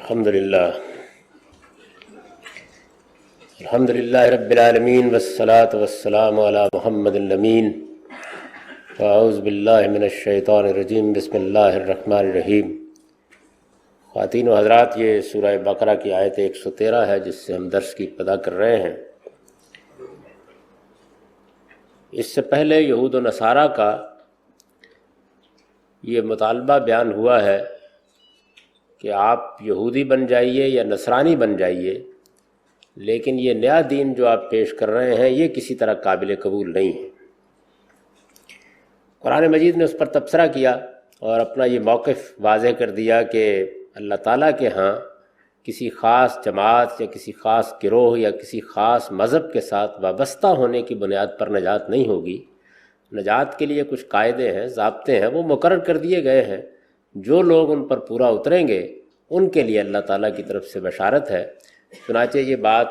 الحمدللہ رب العالمین والصلاة والسلام علی محمد الامین اعوذ باللہ من الشیطان الرجیم بسم اللہ الرحمن الرحیم۔ خواتین و حضرات، یہ سورہ بقرہ کی آیت 113 ہے جس سے ہم درس کی ابتدا کر رہے ہیں۔ اس سے پہلے یہود و نصارہ کا یہ مطالبہ بیان ہوا ہے کہ آپ یہودی بن جائیے یا نصرانی بن جائیے، لیکن یہ نیا دین جو آپ پیش کر رہے ہیں یہ کسی طرح قابل قبول نہیں ہے۔ قرآن مجید نے اس پر تبصرہ کیا اور اپنا یہ موقف واضح کر دیا کہ اللہ تعالیٰ کے ہاں کسی خاص جماعت یا کسی خاص گروہ یا کسی خاص مذہب کے ساتھ وابستہ ہونے کی بنیاد پر نجات نہیں ہوگی۔ نجات کے لیے کچھ قاعدے ہیں، ضابطے ہیں، وہ مقرر کر دیے گئے ہیں۔ جو لوگ ان پر پورا اتریں گے ان کے لیے اللہ تعالیٰ کی طرف سے بشارت ہے۔ چنانچہ یہ بات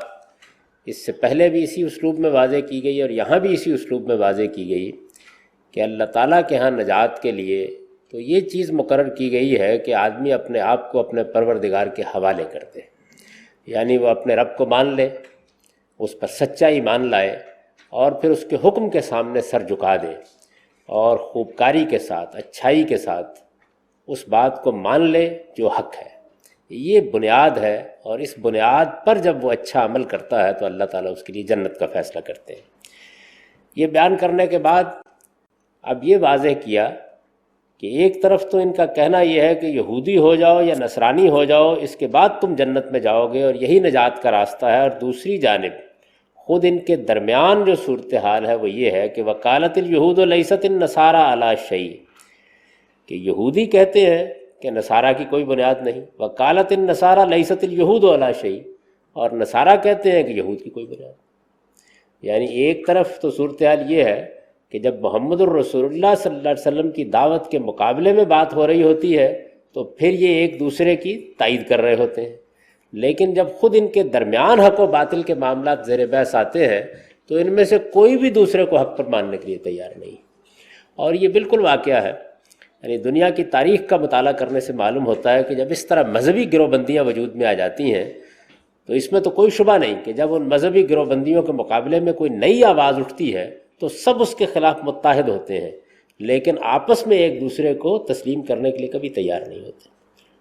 اس سے پہلے بھی اسی اسلوب میں واضح کی گئی اور یہاں بھی اسی اسلوب میں واضح کی گئی کہ اللہ تعالیٰ کے ہاں نجات کے لیے تو یہ چیز مقرر کی گئی ہے کہ آدمی اپنے آپ کو اپنے پروردگار کے حوالے کر دے، یعنی وہ اپنے رب کو مان لے، اس پر سچا ایمان لائے اور پھر اس کے حکم کے سامنے سر جھکا دے اور خوبکاری کے ساتھ، اچھائی کے ساتھ اس بات کو مان لے جو حق ہے۔ یہ بنیاد ہے، اور اس بنیاد پر جب وہ اچھا عمل کرتا ہے تو اللہ تعالیٰ اس کے لیے جنت کا فیصلہ کرتے ہیں۔ یہ بیان کرنے کے بعد اب یہ واضح کیا کہ ایک طرف تو ان کا کہنا یہ ہے کہ یہودی ہو جاؤ یا نصرانی ہو جاؤ، اس کے بعد تم جنت میں جاؤ گے اور یہی نجات کا راستہ ہے، اور دوسری جانب خود ان کے درمیان جو صورتحال ہے وہ یہ ہے کہ وقالت الیہود لیست النصارى علی شیء، کہ یہودی کہتے ہیں کہ نصارہ کی کوئی بنیاد نہیں، وقالت النصارى لیست الیہود علی شیء، اور نصارہ کہتے ہیں کہ یہود کی کوئی بنیاد نہیں۔ یعنی ایک طرف تو صورتحال یہ ہے کہ جب محمد الرسول اللہ صلی اللہ علیہ وسلم کی دعوت کے مقابلے میں بات ہو رہی ہوتی ہے تو پھر یہ ایک دوسرے کی تائید کر رہے ہوتے ہیں، لیکن جب خود ان کے درمیان حق و باطل کے معاملات زیر بحث آتے ہیں تو ان میں سے کوئی بھی دوسرے کو حق پر ماننے کے لیے تیار نہیں۔ اور یہ بالکل واقعہ ہے، یعنی دنیا کی تاریخ کا مطالعہ کرنے سے معلوم ہوتا ہے کہ جب اس طرح مذہبی گروہ بندیاں وجود میں آ جاتی ہیں تو اس میں تو کوئی شبہ نہیں کہ جب ان مذہبی گروہ بندیوں کے مقابلے میں کوئی نئی آواز اٹھتی ہے تو سب اس کے خلاف متحد ہوتے ہیں، لیکن آپس میں ایک دوسرے کو تسلیم کرنے کے لیے کبھی تیار نہیں ہوتے۔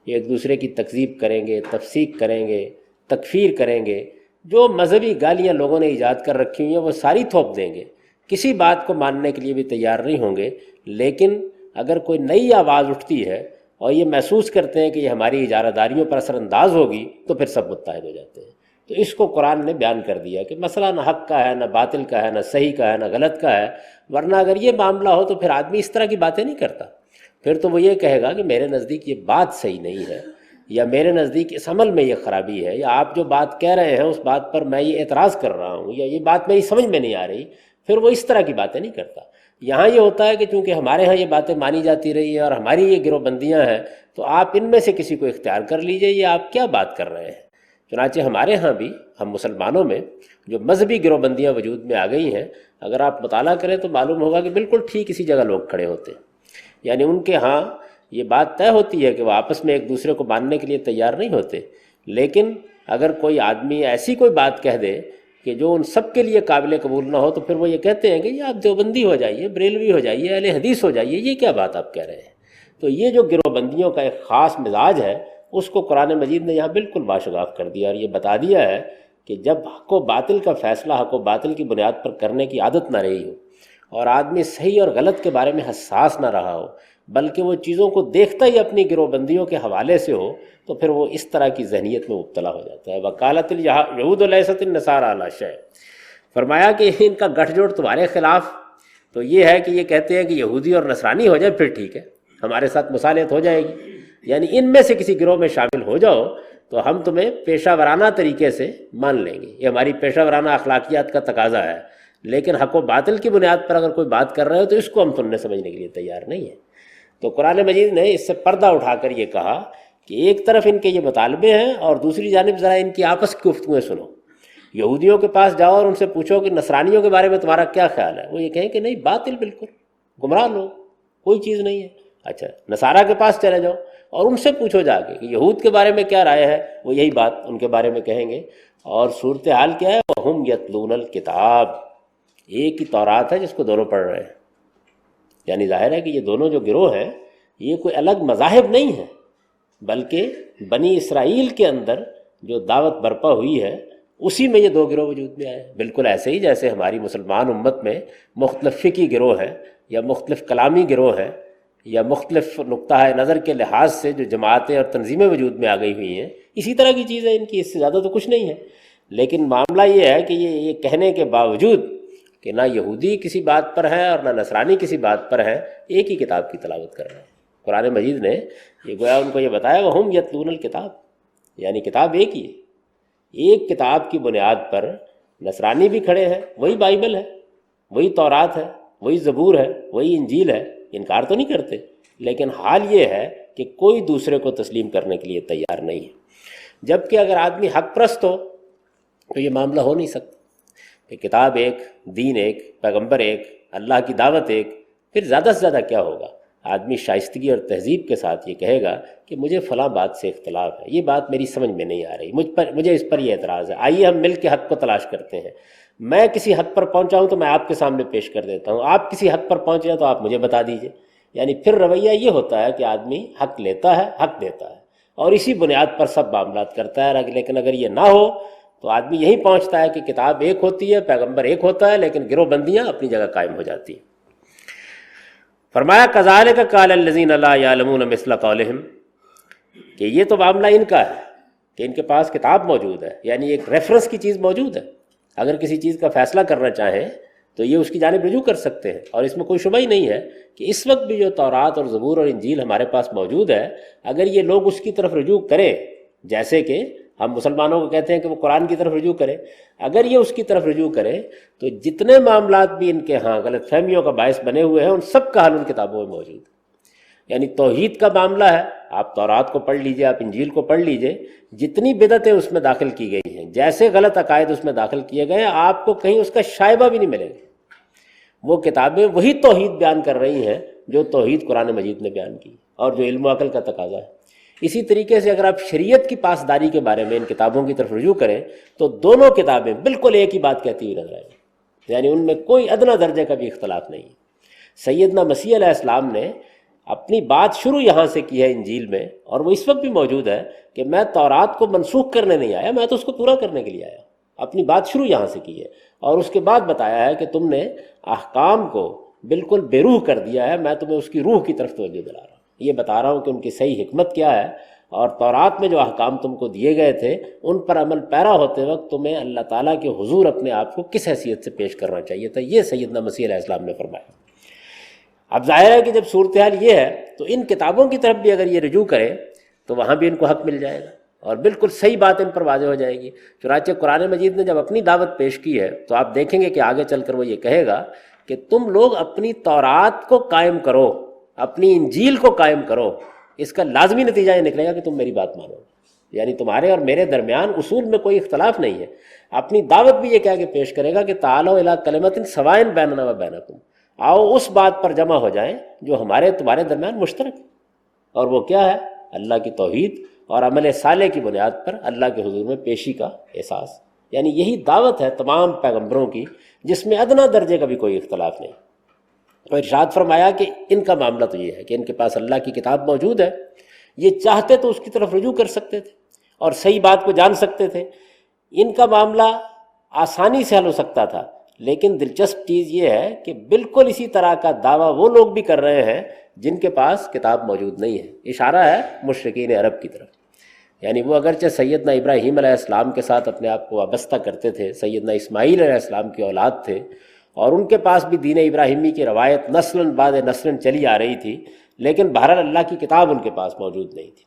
ایک دوسرے کی تکذیب کریں گے، تفسیق کریں گے، تکفیر کریں گے، جو مذہبی گالیاں لوگوں نے ایجاد کر رکھی ہوئی ہیں وہ ساری تھوپ دیں گے، کسی بات کو ماننے کے لیے بھی تیار نہیں ہوں گے۔ لیکن اگر کوئی نئی آواز اٹھتی ہے اور یہ محسوس کرتے ہیں کہ یہ ہماری اجارہ داریوں پر اثر انداز ہوگی تو پھر سب متحد ہو جاتے ہیں۔ تو اس کو قرآن نے بیان کر دیا کہ مسئلہ نہ حق کا ہے، نہ باطل کا ہے، نہ صحیح کا ہے، نہ غلط کا ہے، ورنہ اگر یہ معاملہ ہو تو پھر آدمی اس طرح کی باتیں نہیں کرتا۔ پھر تو وہ یہ کہے گا کہ میرے نزدیک یہ بات صحیح نہیں ہے، یا میرے نزدیک اس عمل میں یہ خرابی ہے، یا آپ جو بات کہہ رہے ہیں اس بات پر میں یہ اعتراض کر رہا ہوں، یا یہ بات میری سمجھ میں نہیں آ رہی۔ پھر وہ اس طرح کی باتیں نہیں کرتا۔ یہاں یہ ہوتا ہے کہ چونکہ ہمارے ہاں یہ باتیں مانی جاتی رہی ہیں اور ہماری یہ گروہ بندیاں ہیں تو آپ ان میں سے کسی کو اختیار کر لیجئے، یہ آپ کیا بات کر رہے ہیں۔ چنانچہ ہمارے ہاں بھی، ہم مسلمانوں میں جو مذہبی گروہ بندیاں وجود میں آ گئی ہیں، اگر آپ مطالعہ کریں تو معلوم ہوگا کہ بالکل ٹھیک اسی جگہ لوگ کھڑے ہوتے ہیں۔ یعنی ان کے ہاں یہ بات طے ہوتی ہے کہ وہ آپس میں ایک دوسرے کو ماننے کے لیے تیار نہیں ہوتے، لیکن اگر کوئی آدمی ایسی کوئی بات کہہ دے کہ جو ان سب کے لیے قابل قبول نہ ہو تو پھر وہ یہ کہتے ہیں کہ یہ آپ دیوبندی ہو جائیے، بریلوی ہو جائیے، اہل حدیث ہو جائیے، یہ کیا بات آپ کہہ رہے ہیں۔ تو یہ جو گروہ بندیوں کا ایک خاص مزاج ہے اس کو قرآن مجید نے یہاں بالکل واشگاف کر دیا، اور یہ بتا دیا ہے کہ جب حق و باطل کا فیصلہ حق و باطل کی بنیاد پر کرنے کی عادت نہ رہی ہو اور آدمی صحیح اور غلط کے بارے میں حساس نہ رہا ہو، بلکہ وہ چیزوں کو دیکھتا ہی اپنی گروہ بندیوں کے حوالے سے ہو، تو پھر وہ اس طرح کی ذہنیت میں مبتلا ہو جاتا ہے۔ وقالت الیہود لیست النصارى علی شیء، فرمایا کہ ان کا گٹھ جوڑ تمہارے خلاف تو یہ ہے کہ یہ کہتے ہیں کہ یہودی اور نصرانی ہو جائے پھر ٹھیک ہے، ہمارے ساتھ مصالحت ہو جائے گی، یعنی ان میں سے کسی گروہ میں شامل ہو جاؤ تو ہم تمہیں پیشہ ورانہ طریقے سے مان لیں گے، یہ ہماری پیشہ ورانہ اخلاقیات کا تقاضا ہے۔ لیکن حق و باطل کی بنیاد پر اگر کوئی بات کر رہے ہو تو اس کو ہم سننے سمجھنے کے لیے تیار نہیں ہیں۔ تو قرآن مجید نے اس سے پردہ اٹھا کر یہ کہا کہ ایک طرف ان کے یہ مطالبے ہیں اور دوسری جانب ذرا ان کی آپس کی گفتگویں سنو۔ یہودیوں کے پاس جاؤ اور ان سے پوچھو کہ نصرانیوں کے بارے میں تمہارا کیا خیال ہے، وہ یہ کہیں کہ نہیں، باطل، بالکل گمراہ لوگ، کوئی چیز نہیں ہے۔ اچھا، نصارہ کے پاس چلے جاؤ اور ان سے پوچھو جا کے کہ یہود کے بارے میں کیا رائے ہے، وہ یہی بات ان کے بارے میں کہیں گے۔ اور صورتحال کیا ہے، وَهُمْ يَتْلُونَ الْكِتَابَ، ایک ہی تورات ہے جس کو دونوں پڑھ رہے ہیں۔ یعنی ظاہر ہے کہ یہ دونوں جو گروہ ہیں یہ کوئی الگ مذاہب نہیں ہیں، بلکہ بنی اسرائیل کے اندر جو دعوت برپا ہوئی ہے اسی میں یہ دو گروہ وجود میں آئے ہیں۔ بالکل ایسے ہی جیسے ہماری مسلمان امت میں مختلف فقہی گروہ ہیں یا مختلف کلامی گروہ ہیں یا مختلف نقطہ نظر کے لحاظ سے جو جماعتیں اور تنظیمیں وجود میں آ گئی ہوئی ہیں، اسی طرح کی چیز ہے ان کی، اس سے زیادہ تو کچھ نہیں ہے۔ لیکن معاملہ یہ ہے کہ یہ کہنے کے باوجود کہ نہ یہودی کسی بات پر ہے اور نہ نصرانی کسی بات پر ہے، ایک ہی کتاب کی تلاوت کر رہے ہیں۔ قرآن مجید نے یہ گویا ان کو یہ بتایا وَهُمْ يَتْلُونَ الْكِتَابَ، یعنی کتاب ایک ہی ہے۔ ایک کتاب کی بنیاد پر نصرانی بھی کھڑے ہیں، وہی بائبل ہے، وہی تورات ہے، وہی زبور ہے، وہی انجیل ہے، انکار تو نہیں کرتے، لیکن حال یہ ہے کہ کوئی دوسرے کو تسلیم کرنے کے لیے تیار نہیں ہے۔ جبکہ اگر آدمی حق پرست ہو تو یہ معاملہ ہو نہیں سکتا کہ کتاب ایک، دین ایک، پیغمبر ایک، اللہ کی دعوت ایک، پھر زیادہ سے زیادہ کیا ہوگا؟ آدمی شائستگی اور تہذیب کے ساتھ یہ کہے گا کہ مجھے فلاں بات سے اختلاف ہے، یہ بات میری سمجھ میں نہیں آ رہی، مجھے اس پر یہ اعتراض ہے، آئیے ہم مل کے حق کو تلاش کرتے ہیں۔ میں کسی حق پر پہنچا ہوں تو میں آپ کے سامنے پیش کر دیتا ہوں، آپ کسی حق پر پہنچے ہیں تو آپ مجھے بتا دیجئے۔ یعنی پھر رویہ یہ ہوتا ہے کہ آدمی حق لیتا ہے، حق دیتا ہے، اور اسی بنیاد پر سب معاملات کرتا ہے۔ لیکن اگر یہ نہ ہو تو آدمی یہی پہنچتا ہے کہ کتاب ایک ہوتی ہے، پیغمبر ایک ہوتا ہے، لیکن گروہ بندیاں اپنی جگہ قائم ہو جاتی ہیں۔ فرمایا كَذَلِكَ قَالَ الَّذِينَ لَا يَعْلَمُونَ مِثْلَ قَوْلِهِمْ، کہ یہ تو معاملہ ان کا ہے کہ ان کے پاس کتاب موجود ہے، یعنی ایک ریفرنس کی چیز موجود ہے، اگر کسی چیز کا فیصلہ کرنا چاہیں تو یہ اس کی جانب رجوع کر سکتے ہیں۔ اور اس میں کوئی شبہ ہی نہیں ہے کہ اس وقت بھی جو تورات اور زبور اور انجیل ہمارے پاس موجود ہے، اگر یہ لوگ اس کی طرف رجوع کریں، جیسے کہ ہم مسلمانوں کو کہتے ہیں کہ وہ قرآن کی طرف رجوع کریں، اگر یہ اس کی طرف رجوع کریں تو جتنے معاملات بھی ان کے ہاں غلط فہمیوں کا باعث بنے ہوئے ہیں ان سب کا حل ان کتابوں میں موجود ہے۔ یعنی توحید کا معاملہ ہے، آپ تورات کو پڑھ لیجئے، آپ انجیل کو پڑھ لیجئے، جتنی بدعتیں اس میں داخل کی گئی ہیں، جیسے غلط عقائد اس میں داخل کیے گئے ہیں، آپ کو کہیں اس کا شائبہ بھی نہیں ملے گا۔ وہ کتابیں وہی توحید بیان کر رہی ہیں جو توحید قرآن مجید نے بیان کی اور جو علم و عقل کا تقاضا ہے۔ اسی طریقے سے اگر آپ شریعت کی پاسداری کے بارے میں ان کتابوں کی طرف رجوع کریں تو دونوں کتابیں بالکل ایک ہی بات کہتی ہوئی نظر آئیں گی، یعنی ان میں کوئی ادنیٰ درجے کا بھی اختلاف نہیں ہے۔ سیدنا مسیح علیہ السلام نے اپنی بات شروع یہاں سے کی ہے انجیل میں، اور وہ اس وقت بھی موجود ہے کہ میں تورات کو منسوخ کرنے نہیں آیا، میں تو اس کو پورا کرنے کے لیے آیا۔ اپنی بات شروع یہاں سے کی ہے اور اس کے بعد بتایا ہے کہ تم نے احکام کو بالکل بے روح کر دیا ہے، میں تمہیں اس کی روح کی طرف توجہ دلا رہا ہوں، یہ بتا رہا ہوں کہ ان کی صحیح حکمت کیا ہے، اور تورات میں جو احکام تم کو دیے گئے تھے ان پر عمل پیرا ہوتے وقت تمہیں اللہ تعالیٰ کے حضور اپنے آپ کو کس حیثیت سے پیش کرنا چاہیے تھا، یہ سیدنا مسیح علیہ السلام نے فرمایا۔ اب ظاہر ہے کہ جب صورتحال یہ ہے تو ان کتابوں کی طرف بھی اگر یہ رجوع کرے تو وہاں بھی ان کو حق مل جائے گا اور بالکل صحیح بات ان پر واضح ہو جائے گی۔ چنانچہ قرآن مجید نے جب اپنی دعوت پیش کی ہے تو آپ دیکھیں گے کہ آگے چل کر وہ یہ کہے گا کہ تم لوگ اپنی تورات کو قائم کرو، اپنی انجیل کو قائم کرو، اس کا لازمی نتیجہ یہ نکلے گا کہ تم میری بات مانو، یعنی تمہارے اور میرے درمیان اصول میں کوئی اختلاف نہیں ہے۔ اپنی دعوت بھی یہ کہہ کے پیش کرے گا کہ تعالوا الی کلمۃ سواء بیننا و بینکم، آؤ اس بات پر جمع ہو جائیں جو ہمارے تمہارے درمیان مشترک ہے، اور وہ کیا ہے؟ اللہ کی توحید اور عمل صالح کی بنیاد پر اللہ کے حضور میں پیشی کا احساس۔ یعنی یہی دعوت ہے تمام پیغمبروں کی جس میں ادنیٰ درجے کا بھی کوئی اختلاف نہیں۔ تو ارشاد فرمایا کہ ان کا معاملہ تو یہ ہے کہ ان کے پاس اللہ کی کتاب موجود ہے، یہ چاہتے تو اس کی طرف رجوع کر سکتے تھے اور صحیح بات کو جان سکتے تھے، ان کا معاملہ آسانی سے حل ہو سکتا تھا۔ لیکن دلچسپ چیز یہ ہے کہ بالکل اسی طرح کا دعویٰ وہ لوگ بھی کر رہے ہیں جن کے پاس کتاب موجود نہیں ہے۔ اشارہ ہے مشرکین عرب کی طرف، یعنی وہ اگرچہ سیدنا ابراہیم علیہ السلام کے ساتھ اپنے آپ کو وابستہ کرتے تھے، سیدنا اسماعیل علیہ السلام کی اولاد تھے، اور ان کے پاس بھی دین ابراہیمی کی روایت نسلاً بعد نسلاً چلی آ رہی تھی، لیکن بہرحال اللہ کی کتاب ان کے پاس موجود نہیں تھی،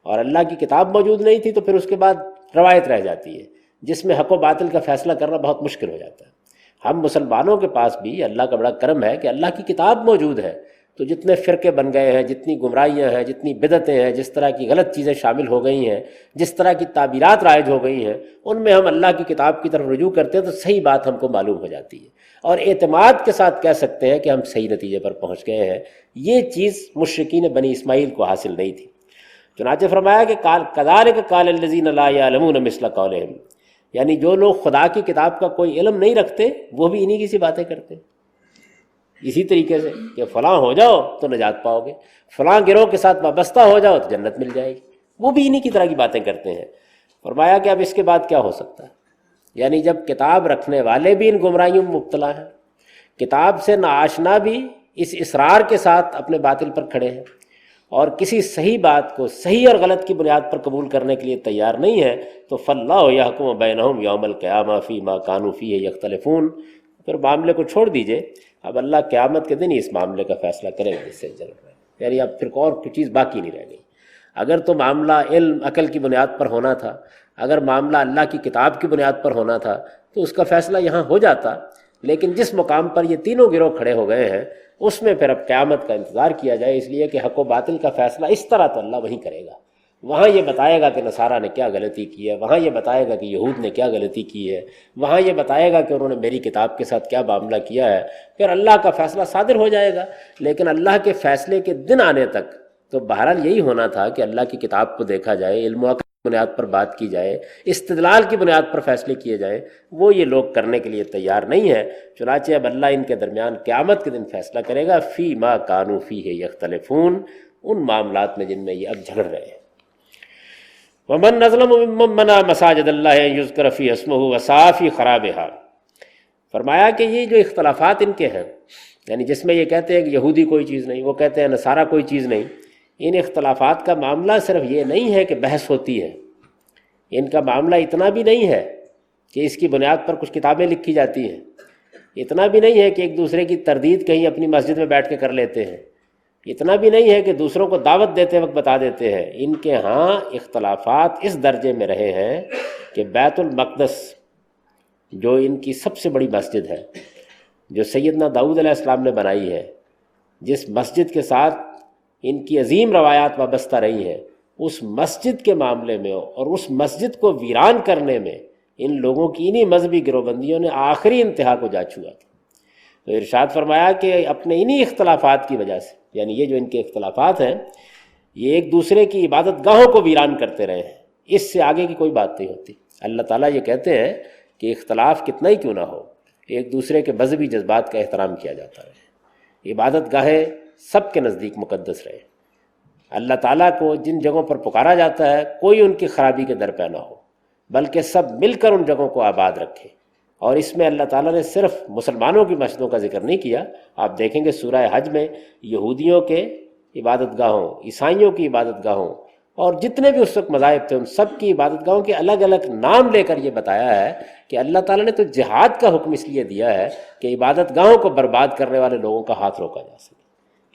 اور اللہ کی کتاب موجود نہیں تھی تو پھر اس کے بعد روایت رہ جاتی ہے جس میں حق و باطل کا فیصلہ کرنا بہت مشکل ہو جاتا ہے۔ ہم مسلمانوں کے پاس بھی اللہ کا بڑا کرم ہے کہ اللہ کی کتاب موجود ہے، تو جتنے فرقے بن گئے ہیں، جتنی گمراہیاں ہیں، جتنی بدعتیں ہیں، جس طرح کی غلط چیزیں شامل ہو گئی ہیں، جس طرح کی تعبیرات رائج ہو گئی ہیں، ان میں ہم اللہ کی کتاب کی طرف رجوع کرتے ہیں تو صحیح بات ہم کو معلوم ہو جاتی ہے اور اعتماد کے ساتھ کہہ سکتے ہیں کہ ہم صحیح نتیجے پر پہنچ گئے ہیں۔ یہ چیز مشرکین بنی اسماعیل کو حاصل نہیں تھی۔ چنانچہ فرمایا کہ کذالک قال الذین لا یعلمون مثل قولہم، یعنی جو لوگ خدا کی کتاب کا کوئی علم نہیں رکھتے وہ بھی انہی کی سی باتیں کرتے ہیں، اسی طریقے سے کہ فلاں ہو جاؤ تو نجات پاؤ گے، فلاں گروہ کے ساتھ وابستہ ہو جاؤ تو جنت مل جائے گی، وہ بھی انہی کی طرح کی باتیں کرتے ہیں۔ فرمایا کہ اب اس کے بعد کیا ہو سکتا ہے، یعنی جب کتاب رکھنے والے بھی ان گمراہیوں میں مبتلا ہیں، کتاب سے ناآشنا بھی اس اصرار کے ساتھ اپنے باطل پر کھڑے ہیں، اور کسی صحیح بات کو صحیح اور غلط کی بنیاد پر قبول کرنے کے لیے تیار نہیں ہے، تو فاللہ یحکم بینہم یوم القیامہ فیما کانوا فیہ یختلفون، پھر معاملے کو چھوڑ دیجئے، اب اللہ قیامت کے دن ہی اس معاملے کا فیصلہ کرے گا جس سے جل رہا ہے، یعنی اب پھر اور کوئی چیز باقی نہیں رہ گئی۔ اگر تو معاملہ علم عقل کی بنیاد پر ہونا تھا، اگر معاملہ اللہ کی کتاب کی بنیاد پر ہونا تھا تو اس کا فیصلہ یہاں ہو جاتا، لیکن جس مقام پر یہ تینوں گروہ کھڑے ہو گئے ہیں اس میں پھر اب قیامت کا انتظار کیا جائے، اس لیے کہ حق و باطل کا فیصلہ اس طرح تو اللہ وہیں کرے گا، وہاں یہ بتائے گا کہ نصارہ نے کیا غلطی کی ہے، وہاں یہ بتائے گا کہ یہود نے کیا غلطی کی ہے، وہاں یہ بتائے گا کہ انہوں نے میری کتاب کے ساتھ کیا معاملہ کیا ہے، پھر اللہ کا فیصلہ صادر ہو جائے گا۔ لیکن اللہ کے فیصلے کے دن آنے تک تو بہرحال یہی ہونا تھا کہ اللہ کی کتاب کو دیکھا جائے، علم و عقل کی بنیاد پر بات کی جائے، استدلال کی بنیاد پر فیصلے کیے جائیں، وہ یہ لوگ کرنے کے لیے تیار نہیں ہے۔ چنانچہ اب اللہ ان کے درمیان قیامت کے دن فیصلہ کرے گا، فی ما کانوا فیہ یختلفون، ان معاملات میں جن میں یہ اب جھگڑ رہے ہیں۔ ومن اظلم ممن منع مساجد اللہ ان یذکر فیہ اسمہ وسعی فی خرابہا، فرمایا کہ یہ جو اختلافات ان کے ہیں، یعنی جس میں یہ کہتے ہیں کہ یہودی کوئی چیز نہیں، وہ کہتے ہیں نصارہ کوئی چیز نہیں، ان اختلافات کا معاملہ صرف یہ نہیں ہے کہ بحث ہوتی ہے، ان کا معاملہ اتنا بھی نہیں ہے کہ اس کی بنیاد پر کچھ کتابیں لکھی جاتی ہیں، اتنا بھی نہیں ہے کہ ایک دوسرے کی تردید کہیں اپنی مسجد میں بیٹھ کے کر لیتے ہیں، اتنا بھی نہیں ہے کہ دوسروں کو دعوت دیتے وقت بتا دیتے ہیں۔ ان کے ہاں اختلافات اس درجے میں رہے ہیں کہ بیت المقدس جو ان کی سب سے بڑی مسجد ہے، جو سیدنا داؤد علیہ السلام نے بنائی ہے، جس مسجد کے ساتھ ان کی عظیم روایات وابستہ رہی ہیں، اس مسجد کے معاملے میں اور اس مسجد کو ویران کرنے میں ان لوگوں کی انہی مذہبی گروہ بندیوں نے آخری انتہا کو جا چھوا تھا۔ تو ارشاد فرمایا کہ اپنے انہی اختلافات کی وجہ سے، یعنی یہ جو ان کے اختلافات ہیں، یہ ایک دوسرے کی عبادت گاہوں کو ویران کرتے رہے ہیں، اس سے آگے کی کوئی بات نہیں ہوتی۔ اللہ تعالیٰ یہ کہتے ہیں کہ اختلاف کتنا ہی کیوں نہ ہو، ایک دوسرے کے مذہبی جذبات کا احترام کیا جاتا ہے، عبادت گاہیں سب کے نزدیک مقدس رہے، اللہ تعالیٰ کو جن جگہوں پر پکارا جاتا ہے کوئی ان کی خرابی کے در پہ نہ ہو، بلکہ سب مل کر ان جگہوں کو آباد رکھیں۔ اور اس میں اللہ تعالیٰ نے صرف مسلمانوں کی مسجدوں کا ذکر نہیں کیا، آپ دیکھیں گے سورہ حج میں یہودیوں کے عبادت گاہوں، عیسائیوں کی عبادت گاہوں، اور جتنے بھی اس وقت مذاہب تھے ان سب کی عبادت گاہوں کے الگ الگ نام لے کر یہ بتایا ہے کہ اللہ تعالیٰ نے تو جہاد کا حکم اس لیے دیا ہے کہ عبادت گاہوں کو برباد کرنے والے لوگوں کا ہاتھ روکا جا سکے،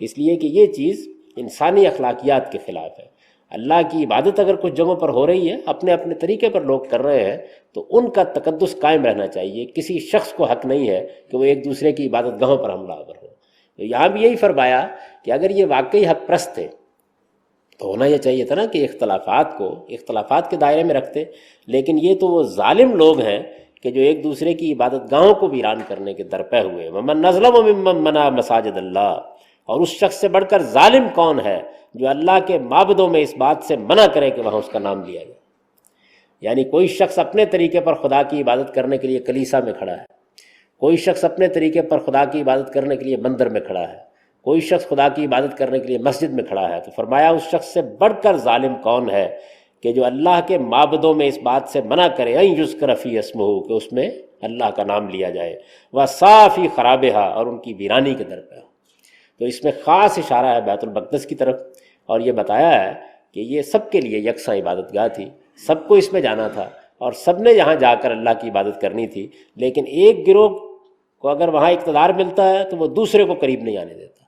اس لیے کہ یہ چیز انسانی اخلاقیات کے خلاف ہے۔ اللہ کی عبادت اگر کچھ جگہوں پر ہو رہی ہے، اپنے اپنے طریقے پر لوگ کر رہے ہیں، تو ان کا تقدس قائم رہنا چاہیے، کسی شخص کو حق نہیں ہے کہ وہ ایک دوسرے کی عبادت گاہوں پر حملہ آور ہو۔ تو یہاں بھی یہی فرمایا کہ اگر یہ واقعی حق پرست تھے تو ہونا یہ چاہیے تھا نا کہ اختلافات کو اختلافات کے دائرے میں رکھتے، لیکن یہ تو وہ ظالم لوگ ہیں کہ جو ایک دوسرے کی عبادت گاہوں کو ویران کرنے کے درپے ہوئے۔ ومن اظلم ممن منع مساجد اللہ، اور اس شخص سے بڑھ کر ظالم کون ہے جو اللہ کے معبدوں میں اس بات سے منع کرے کہ وہاں اس کا نام لیا جائے۔ یعنی کوئی شخص اپنے طریقے پر خدا کی عبادت کرنے کے لیے کلیسا میں کھڑا ہے، کوئی شخص اپنے طریقے پر خدا کی عبادت کرنے کے لیے مندر میں کھڑا ہے، کوئی شخص خدا کی عبادت کرنے کے لیے مسجد میں کھڑا ہے، تو فرمایا اس شخص سے بڑھ کر ظالم کون ہے کہ جو اللہ کے معبدوں میں اس بات سے منع کرے ان یذکر فی اسمہ، کہ اس میں اللہ کا نام لیا جائے، وسعی فی خرابہا، اور ان کی ویرانی کے در پہ۔ تو اس میں خاص اشارہ ہے بیت المقدس کی طرف، اور یہ بتایا ہے کہ یہ سب کے لیے یکساں عبادت گاہ تھی، سب کو اس میں جانا تھا اور سب نے یہاں جا کر اللہ کی عبادت کرنی تھی، لیکن ایک گروہ کو اگر وہاں اقتدار ملتا ہے تو وہ دوسرے کو قریب نہیں آنے دیتا،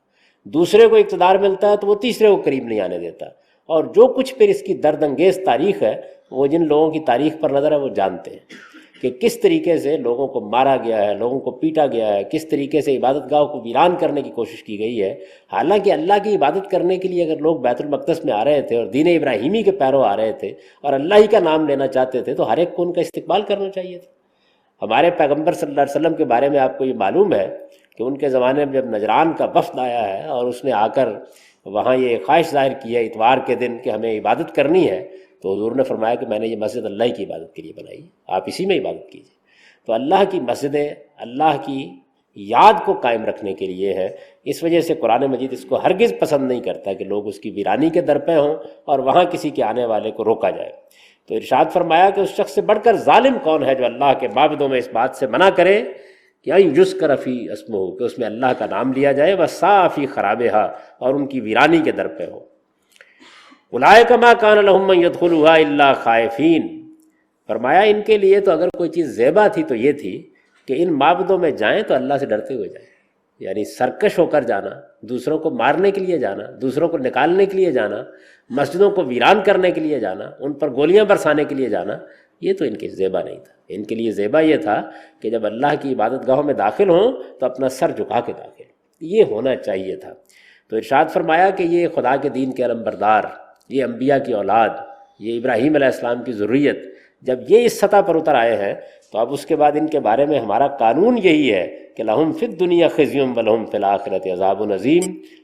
دوسرے کو اقتدار ملتا ہے تو وہ تیسرے کو قریب نہیں آنے دیتا، اور جو کچھ پھر اس کی درد انگیز تاریخ ہے وہ جن لوگوں کی تاریخ پر نظر ہے وہ جانتے ہیں کہ کس طریقے سے لوگوں کو مارا گیا ہے، لوگوں کو پیٹا گیا ہے، کس طریقے سے عبادت گاہوں کو ویران کرنے کی کوشش کی گئی ہے۔ حالانکہ اللہ کی عبادت کرنے کے لیے اگر لوگ بیت المقدس میں آ رہے تھے اور دین ابراہیمی کے پیرو آ رہے تھے اور اللہ ہی کا نام لینا چاہتے تھے تو ہر ایک کو ان کا استقبال کرنا چاہیے تھا۔ ہمارے پیغمبر صلی اللہ علیہ وسلم کے بارے میں آپ کو یہ معلوم ہے کہ ان کے زمانے میں جب نجران کا وفد آیا ہے اور اس نے آ کر وہاں یہ خواہش ظاہر کی ہے اتوار کے دن کہ ہمیں عبادت کرنی ہے، تو حضور نے فرمایا کہ میں نے یہ مسجد اللہ کی عبادت کے لیے بنائی ہے، آپ اسی میں عبادت کیجیے۔ تو اللہ کی مسجدیں اللہ کی یاد کو قائم رکھنے کے لیے ہے۔ اس وجہ سے قرآن مجید اس کو ہرگز پسند نہیں کرتا کہ لوگ اس کی ویرانی کے در پہ ہوں اور وہاں کسی کے آنے والے کو روکا جائے۔ تو ارشاد فرمایا کہ اس شخص سے بڑھ کر ظالم کون ہے جو اللہ کے معبدوں میں اس بات سے منع کرے کہ یذکر فی اسمہ، کہ اس میں اللہ کا نام لیا جائے، وسعی فی خرابہا، اور ان کی ویرانی کے در پہ ہو۔ اولئک ما کان لہم ان یدخلوها الا خائفین، فرمایا ان کے لیے تو اگر کوئی چیز زیبا تھی تو یہ تھی کہ ان معبدوں میں جائیں تو اللہ سے ڈرتے ہوئے جائیں، یعنی سرکش ہو کر جانا، دوسروں کو مارنے کے لیے جانا، دوسروں کو نکالنے کے لیے جانا، مسجدوں کو ویران کرنے کے لیے جانا، ان پر گولیاں برسانے کے لیے جانا، یہ تو ان کے زیبا نہیں تھا۔ ان کے لیے زیبا یہ تھا کہ جب اللہ کی عبادت گاہوں میں داخل ہوں تو اپنا سر جھکا کے داخل ہوں، یہ ہونا چاہیے تھا۔ تو ارشاد فرمایا کہ یہ خدا کے دین کے علمبردار، یہ انبیاء کی اولاد، یہ ابراہیم علیہ السلام کی ذریت، جب یہ اس سطح پر اتر آئے ہیں تو اب اس کے بعد ان کے بارے میں ہمارا قانون یہی ہے کہ لہم فی الدنیا خزی ولہم فی الآخرۃ عذاب عظیم،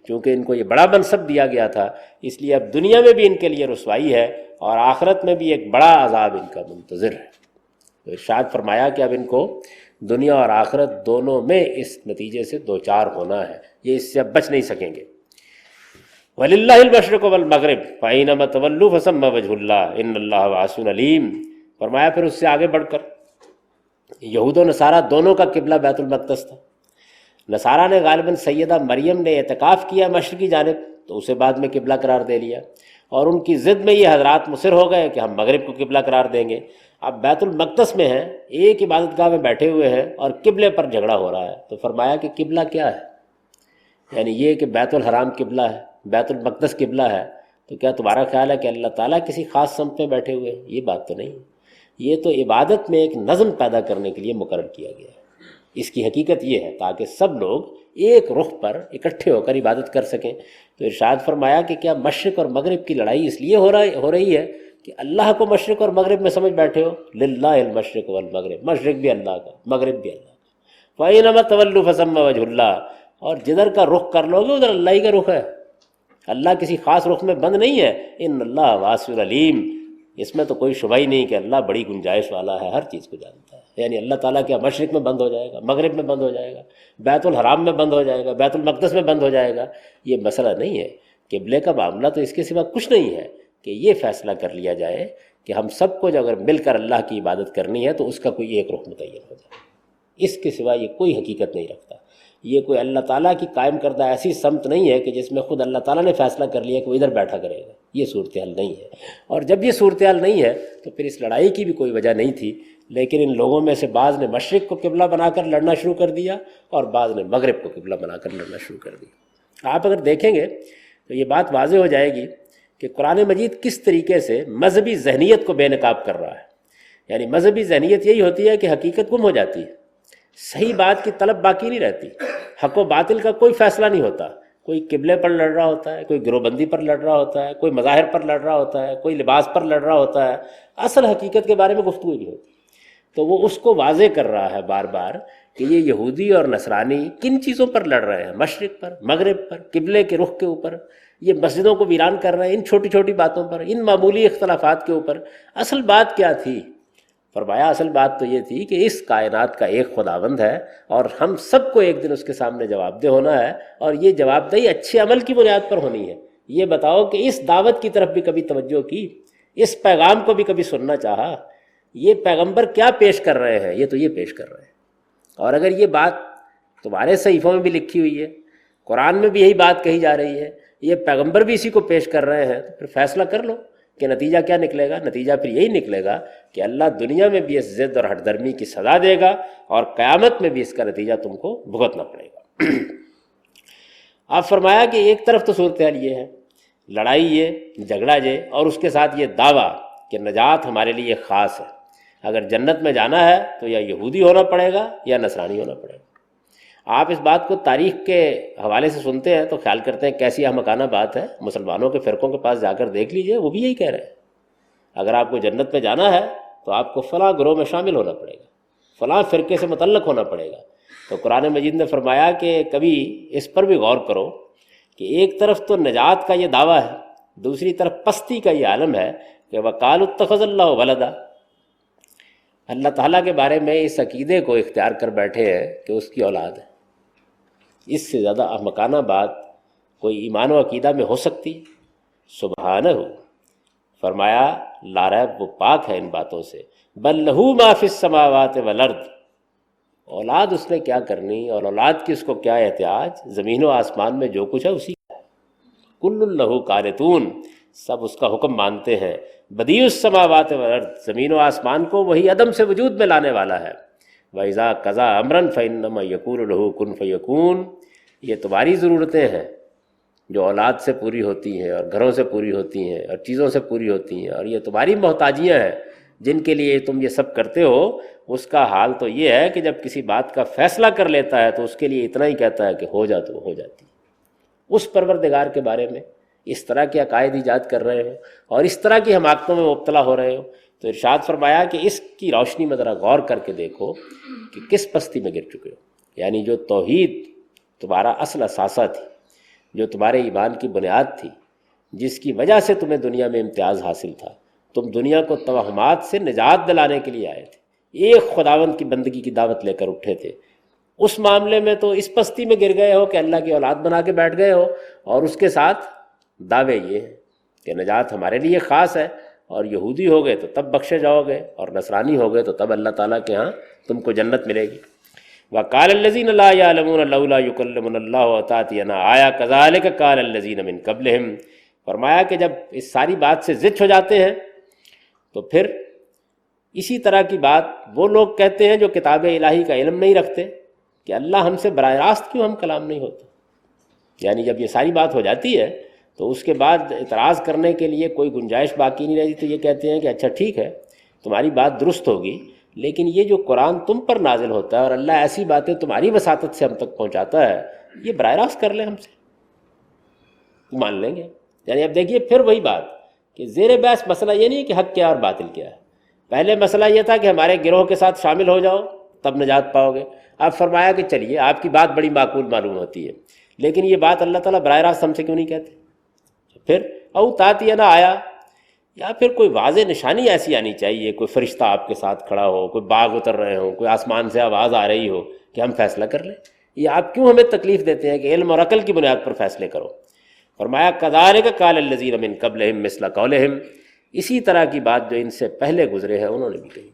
چونکہ ان کو یہ بڑا منصب دیا گیا تھا، اس لیے اب دنیا میں بھی ان کے لیے رسوائی ہے اور آخرت میں بھی ایک بڑا عذاب ان کا منتظر ہے۔ تو ارشاد فرمایا کہ اب ان کو دنیا اور آخرت دونوں میں اس نتیجے سے دوچار ہونا ہے، یہ اس سے اب بچ نہیں سکیں گے۔ وَلِلَّهِ الْمَشْرِقُ وَالْمَغْرِبُ فَأَيْنَمَا تُوَلُّوا فَثَمَّ وَجْهُ اللَّهِ إِنَّ اللَّهَ وَاسِعٌ عَلِيمٌ۔ فرمایا پھر اس سے آگے بڑھ کر یہود و نصارہ دونوں کا قبلہ بیت المقدس تھا۔ نصارہ نے غالباً سیدہ مریم نے اعتکاف کیا مشرقی جانب تو اسے بعد میں قبلہ قرار دے لیا، اور ان کی ضد میں یہ حضرات مصر ہو گئے کہ ہم مغرب کو قبلہ قرار دیں گے۔ اب بیت المقدس میں ہیں، ایک عبادت گاہ میں بیٹھے ہوئے ہیں اور قبلے پر جھگڑا ہو رہا ہے، تو فرمایا کہ قبلہ کیا ہے؟ یعنی یہ کہ بیت الحرام قبلہ ہے، بیت المقدس قبلہ ہے، تو کیا تمہارا خیال ہے کہ اللہ تعالیٰ کسی خاص سمت میں بیٹھے ہوئے ہیں؟ یہ بات تو نہیں، یہ تو عبادت میں ایک نظم پیدا کرنے کے لیے مقرر کیا گیا ہے۔ اس کی حقیقت یہ ہے تاکہ سب لوگ ایک رخ پر اکٹھے ہو کر عبادت کر سکیں۔ تو ارشاد فرمایا کہ کیا مشرق اور مغرب کی لڑائی اس لیے ہو رہی ہے کہ اللہ کو مشرق اور مغرب میں سمجھ بیٹھے ہو؟ للہ المشرق والمغرب، مشرق بھی اللہ کا، مغرب بھی اللہ کا۔ فَأَيْنَمَا تُوَلُّوا فَثَمَّ وَجْهُ اللَّهِ، اور جدھر کا رخ کر لو گے ادھر اللہ ہی کا رخ ہے، اللہ کسی خاص رخ میں بند نہیں ہے۔ ان اللہ واسع علیم، اس میں تو کوئی شبہ ہی نہیں کہ اللہ بڑی گنجائش والا ہے، ہر چیز کو جانتا ہے۔ یعنی اللہ تعالیٰ کیا مشرق میں بند ہو جائے گا، مغرب میں بند ہو جائے گا، بیت الحرام میں بند ہو جائے گا، بیت المقدس میں بند ہو جائے گا؟ یہ مسئلہ نہیں ہے۔ قبلے کا معاملہ تو اس کے سوا کچھ نہیں ہے کہ یہ فیصلہ کر لیا جائے کہ ہم سب کو جو اگر مل کر اللہ کی عبادت کرنی ہے تو اس کا کوئی ایک رخ متعین ہو جائے، اس کے سوا یہ کوئی حقیقت نہیں رکھتا۔ یہ کوئی اللہ تعالیٰ کی قائم کردہ ایسی سمت نہیں ہے کہ جس میں خود اللہ تعالیٰ نے فیصلہ کر لیا کہ وہ ادھر بیٹھا کرے گا، یہ صورتحال نہیں ہے۔ اور جب یہ صورتحال نہیں ہے تو پھر اس لڑائی کی بھی کوئی وجہ نہیں تھی، لیکن ان لوگوں میں سے بعض نے مشرق کو قبلہ بنا کر لڑنا شروع کر دیا اور بعض نے مغرب کو قبلہ بنا کر لڑنا شروع کر دیا۔ آپ اگر دیکھیں گے تو یہ بات واضح ہو جائے گی کہ قرآن مجید کس طریقے سے مذہبی ذہنیت کو بے نقاب کر رہا ہے۔ یعنی مذہبی ذہنیت یہی ہوتی ہے کہ حقیقت گم ہو جاتی ہے، صحیح بات کی طلب باقی نہیں رہتی، حق و باطل کا کوئی فیصلہ نہیں ہوتا، کوئی قبلے پر لڑ رہا ہوتا ہے، کوئی گروہ بندی پر لڑ رہا ہوتا ہے، کوئی مظاہر پر لڑ رہا ہوتا ہے، کوئی لباس پر لڑ رہا ہوتا ہے، اصل حقیقت کے بارے میں گفتگو نہیں ہوتی۔ تو وہ اس کو واضح کر رہا ہے بار بار کہ یہ یہودی اور نصرانی کن چیزوں پر لڑ رہے ہیں، مشرق پر، مغرب پر، قبلے کے رخ کے اوپر، یہ مسجدوں کو ویران کر رہے ہیں ان چھوٹی چھوٹی باتوں پر، ان معمولی اختلافات کے اوپر۔ اصل بات کیا تھی؟ فرمایا اصل بات تو یہ تھی کہ اس کائنات کا ایک خداوند ہے اور ہم سب کو ایک دن اس کے سامنے جواب دہ ہونا ہے، اور یہ جواب دہی اچھے عمل کی بنیاد پر ہونی ہے۔ یہ بتاؤ کہ اس دعوت کی طرف بھی کبھی توجہ کی، اس پیغام کو بھی کبھی سننا چاہا؟ یہ پیغمبر کیا پیش کر رہے ہیں؟ یہ تو یہ پیش کر رہے ہیں، اور اگر یہ بات تمہارے صحیفوں میں بھی لکھی ہوئی ہے، قرآن میں بھی یہی بات کہی جا رہی ہے، یہ پیغمبر بھی اسی کو پیش کر رہے ہیں، تو پھر فیصلہ کر لو کہ نتیجہ کیا نکلے گا۔ نتیجہ پھر یہی نکلے گا کہ اللہ دنیا میں بھی اس ضد اور ہٹ درمی کی سزا دے گا اور قیامت میں بھی اس کا نتیجہ تم کو بھگتنا پڑے گا۔ آپ فرمایا کہ ایک طرف تو صورتحال یہ ہے، لڑائی یہ، جھگڑا یہ، اور اس کے ساتھ یہ دعویٰ کہ نجات ہمارے لیے خاص ہے، اگر جنت میں جانا ہے تو یا یہودی ہونا پڑے گا یا نصرانی ہونا پڑے گا۔ آپ اس بات کو تاریخ کے حوالے سے سنتے ہیں تو خیال کرتے ہیں کیسی احمقانہ بات ہے، مسلمانوں کے فرقوں کے پاس جا کر دیکھ لیجئے، وہ بھی یہی کہہ رہے ہیں، اگر آپ کو جنت میں جانا ہے تو آپ کو فلاں گروہ میں شامل ہونا پڑے گا، فلاں فرقے سے متعلق ہونا پڑے گا۔ تو قرآن مجید نے فرمایا کہ کبھی اس پر بھی غور کرو کہ ایک طرف تو نجات کا یہ دعویٰ ہے، دوسری طرف پستی کا یہ عالم ہے کہ وقالوا اتخذ اللہ ولدا، اللہ تعالیٰ کے بارے میں اس عقیدے کو اختیار کر بیٹھے ہیں کہ اس کی اولاد ہے۔ اس سے زیادہ احمقانہ بات کوئی ایمان و عقیدہ میں ہو سکتی؟ سبحانہ، فرمایا لا ریب وہ پاک ہے ان باتوں سے، بل لہو ما فی السماوات والارض، اولاد اس نے کیا کرنی اور اولاد کی اس کو کیا احتیاج، زمین و آسمان میں جو کچھ ہے اسی کا ہے، کل لہو قانتون، سب اس کا حکم مانتے ہیں، بدیع السماوات والارض، زمین و آسمان کو وہی عدم سے وجود میں لانے والا ہے، وَإِذَا قَضَىٰ أَمْرًا فَإِنَّمَا يَقُولُ لَهُ كُن فَيَكُونُ، یہ تمہاری ضرورتیں ہیں جو اولاد سے پوری ہوتی ہیں اور گھروں سے پوری ہوتی ہیں اور چیزوں سے پوری ہوتی ہیں، اور یہ تمہاری محتاجیاں ہیں جن کے لیے تم یہ سب کرتے ہو، اس کا حال تو یہ ہے کہ جب کسی بات کا فیصلہ کر لیتا ہے تو اس کے لیے اتنا ہی کہتا ہے کہ ہو جا تو ہو جاتی ہے۔ اس پروردگار کے بارے میں اس طرح کے عقائد ایجاد کر رہے ہو اور اس طرح کی حماقتوں میں مبتلا ہو رہے ہو، تو ارشاد فرمایا کہ اس کی روشنی میں ذرا غور کر کے دیکھو کہ کس پستی میں گر چکے ہو، یعنی جو توحید تمہارا اصل اثاثہ تھی، جو تمہارے ایمان کی بنیاد تھی، جس کی وجہ سے تمہیں دنیا میں امتیاز حاصل تھا، تم دنیا کو توہمات سے نجات دلانے کے لیے آئے تھے، ایک خداوند کی بندگی کی دعوت لے کر اٹھے تھے، اس معاملے میں تو اس پستی میں گر گئے ہو کہ اللہ کی اولاد بنا کے بیٹھ گئے ہو، اور اس کے ساتھ دعوے یہ ہیں کہ نجات ہمارے لیے خاص ہے، اور یہودی ہو گئے تو تب بخشے جاؤ گے، اور نصرانی ہو گئے تو تب اللہ تعالیٰ کے ہاں تم کو جنت ملے گی۔ وَقَالَ الَّذِينَ لَا يَعْلَمُونَ لَوْلَا يُكَلِّمُنَا اللَّهُ وَتَأْتِيَنَا آیَةٌ كَذَلِكَ قَالَ الَّذِينَ مِن قَبْلِهِمْ، فرمایا کہ جب اس ساری بات سے زچ ہو جاتے ہیں تو پھر اسی طرح کی بات وہ لوگ کہتے ہیں جو کتاب الہی کا علم نہیں رکھتے کہ اللہ ہم سے براہ راست کیوں ہم کلام نہیں ہوتا، یعنی جب یہ ساری بات ہو جاتی ہے تو اس کے بعد اعتراض کرنے کے لیے کوئی گنجائش باقی نہیں رہتی، تو یہ کہتے ہیں کہ اچھا ٹھیک ہے تمہاری بات درست ہوگی، لیکن یہ جو قرآن تم پر نازل ہوتا ہے اور اللہ ایسی باتیں تمہاری وساطت سے ہم تک پہنچاتا ہے، یہ براہ راست کر لیں ہم سے، مان لیں گے۔ یعنی اب دیکھیے پھر وہی بات کہ زیر بحث مسئلہ یہ نہیں کہ حق کیا اور باطل کیا ہے، پہلے مسئلہ یہ تھا کہ ہمارے گروہ کے ساتھ شامل ہو جاؤ تب نجات پاؤ گے، اب فرمایا کہ چلیے آپ کی بات بڑی معقول معلوم ہوتی ہے، لیکن یہ بات اللہ تعالیٰ براہ راست ہم سے کیوں نہیں کہتے؟ پھر او تاتینا آیا، یا پھر کوئی واضح نشانی ایسی آنی چاہیے، کوئی فرشتہ آپ کے ساتھ کھڑا ہو، کوئی باغ اتر رہے ہوں، کوئی آسمان سے آواز آ رہی ہو کہ ہم فیصلہ کر لیں۔ یہ آپ کیوں ہمیں تکلیف دیتے ہیں کہ علم اور عقل کی بنیاد پر فیصلے کرو؟ فرمایا کذالک قال الذین من قبلہم مثل قولہم، اسی طرح کی بات جو ان سے پہلے گزرے ہیں انہوں نے بھی کہی تھی۔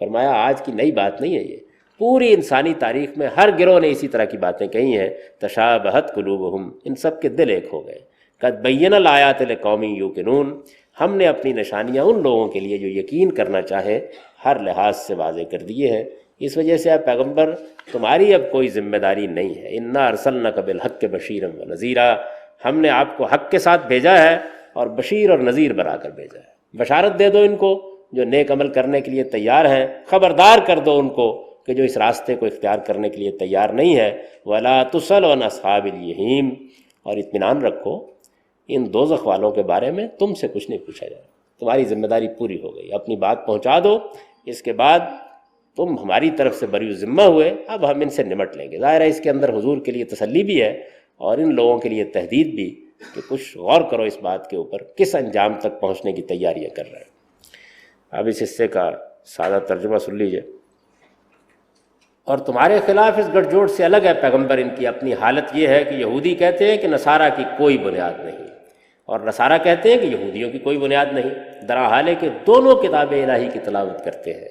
فرمایا آج کی نئی بات نہیں ہے، یہ پوری انسانی تاریخ میں ہر گروہ نے اسی طرح کی باتیں کہی ہیں۔ تشابہت قلوبہم، ان سب کے دل ایک ہو گئے۔ قد بین الآیات لقوم یوقنون، ہم نے اپنی نشانیاں ان لوگوں کے لیے جو یقین کرنا چاہیں ہر لحاظ سے واضح کر دیے ہیں۔ اس وجہ سے اے پیغمبر تمہاری اب کوئی ذمہ داری نہیں ہے، انا ارسلناک بالحق بشیرا ونذیرا، ہم نے آپ کو حق کے ساتھ بھیجا ہے اور بشیر اور نذیر بنا کر بھیجا ہے۔ بشارت دے دو ان کو جو نیک عمل کرنے کے لیے تیار ہیں، خبردار کر دو ان کو کہ جو اس راستے کو اختیار کرنے کے لیے تیار نہیں ہے۔ ولا تسأل عن اصحاب الجحیم، اور اطمینان رکھو ان دوزخ والوں کے بارے میں تم سے کچھ نہیں پوچھا جائے، تمہاری ذمہ داری پوری ہو گئی، اپنی بات پہنچا دو، اس کے بعد تم ہماری طرف سے بری ذمہ ہوئے، اب ہم ان سے نمٹ لیں گے۔ ظاہر ہے اس کے اندر حضور کے لیے تسلی بھی ہے اور ان لوگوں کے لیے تہدید بھی کہ کچھ غور کرو اس بات کے اوپر کس انجام تک پہنچنے کی تیاریاں کر رہے ہیں۔ اب اس حصے کا سادہ ترجمہ سن لیجئے۔ اور تمہارے خلاف اس گٹھ جوڑ سے الگ ہے پیغمبر، ان کی اپنی حالت یہ ہے کہ یہودی کہتے ہیں کہ نصارہ کی کوئی بنیاد نہیں، اور نصارہ کہتے ہیں کہ یہودیوں کی کوئی بنیاد نہیں، درحال ہے کہ دونوں کتاب الہی کی تلاوت کرتے ہیں۔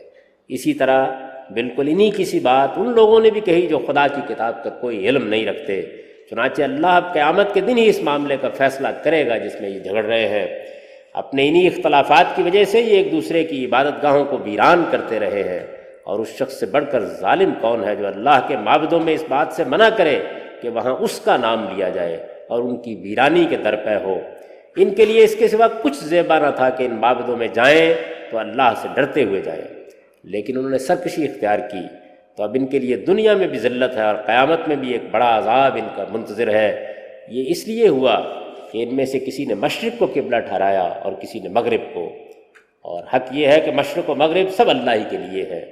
اسی طرح بالکل انہی کسی بات ان لوگوں نے بھی کہی جو خدا کی کتاب کا کوئی علم نہیں رکھتے۔ چنانچہ اللہ اب قیامت کے دن ہی اس معاملے کا فیصلہ کرے گا جس میں یہ جھگڑ رہے ہیں۔ اپنے انہی اختلافات کی وجہ سے یہ ایک دوسرے کی عبادت گاہوں کو ویران کرتے رہے ہیں، اور اس شخص سے بڑھ کر ظالم کون ہے جو اللہ کے معبدوں میں اس بات سے منع کرے کہ وہاں اس کا نام لیا جائے اور ان کی ویرانی کے درپے ہو۔ ان کے لیے اس کے سوا کچھ زیبا نہ تھا کہ ان معبدوں میں جائیں تو اللہ سے ڈرتے ہوئے جائیں، لیکن انہوں نے سرکشی اختیار کی، تو اب ان کے لیے دنیا میں بھی ذلت ہے اور قیامت میں بھی ایک بڑا عذاب ان کا منتظر ہے۔ یہ اس لیے ہوا کہ ان میں سے کسی نے مشرق کو قبلہ ٹھہرایا اور کسی نے مغرب کو، اور حق یہ ہے کہ مشرق و مغرب سب اللہ ہی کے لیے ہے،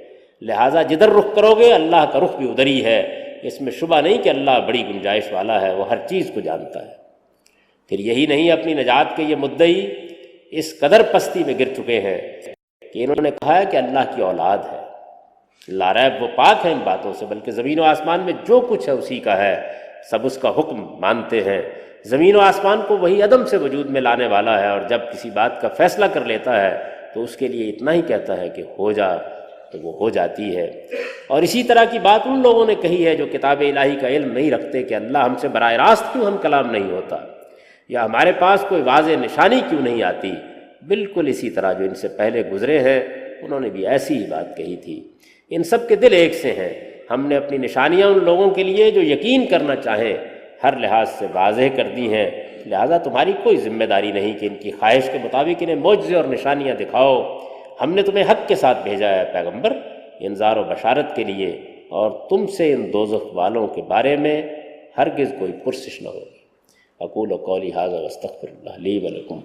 لہٰذا جدھر رخ کرو گے اللہ کا رخ بھی ادھر ہی ہے۔ اس میں شبہ نہیں کہ اللہ بڑی گنجائش والا ہے، وہ ہر چیز کو جانتا ہے۔ پھر یہی نہیں، اپنی نجات کے یہ مدعی اس قدر پستی میں گر چکے ہیں کہ انہوں نے کہا ہے کہ اللہ کی اولاد ہے۔ لا ریب وہ پاک ہے ان باتوں سے، بلکہ زمین و آسمان میں جو کچھ ہے اسی کا ہے، سب اس کا حکم مانتے ہیں۔ زمین و آسمان کو وہی عدم سے وجود میں لانے والا ہے، اور جب کسی بات کا فیصلہ کر لیتا ہے تو اس کے لیے اتنا ہی کہتا ہے کہ ہو جا، تو وہ ہو جاتی ہے۔ اور اسی طرح کی بات ان لوگوں نے کہی ہے جو کتاب الہی کا علم نہیں رکھتے کہ اللہ ہم سے براہ راست کیوں ہم کلام نہیں ہوتا، یا ہمارے پاس کوئی واضح نشانی کیوں نہیں آتی۔ بالکل اسی طرح جو ان سے پہلے گزرے ہیں انہوں نے بھی ایسی ہی بات کہی تھی۔ ان سب کے دل ایک سے ہیں۔ ہم نے اپنی نشانیاں ان لوگوں کے لیے جو یقین کرنا چاہیں ہر لحاظ سے واضح کر دی ہیں، لہٰذا تمہاری کوئی ذمہ داری نہیں کہ ان کی خواہش کے مطابق انہیں معجزے اور نشانیاں دکھاؤ۔ ہم نے تمہیں حق کے ساتھ بھیجا ہے پیغمبر، انذار و بشارت کے لیے، اور تم سے ان دوزخ والوں کے بارے میں ہرگز کوئی پرسش نہ ہوگی۔ اقول قولی ھذا واستغفر اللہ لی ولکم۔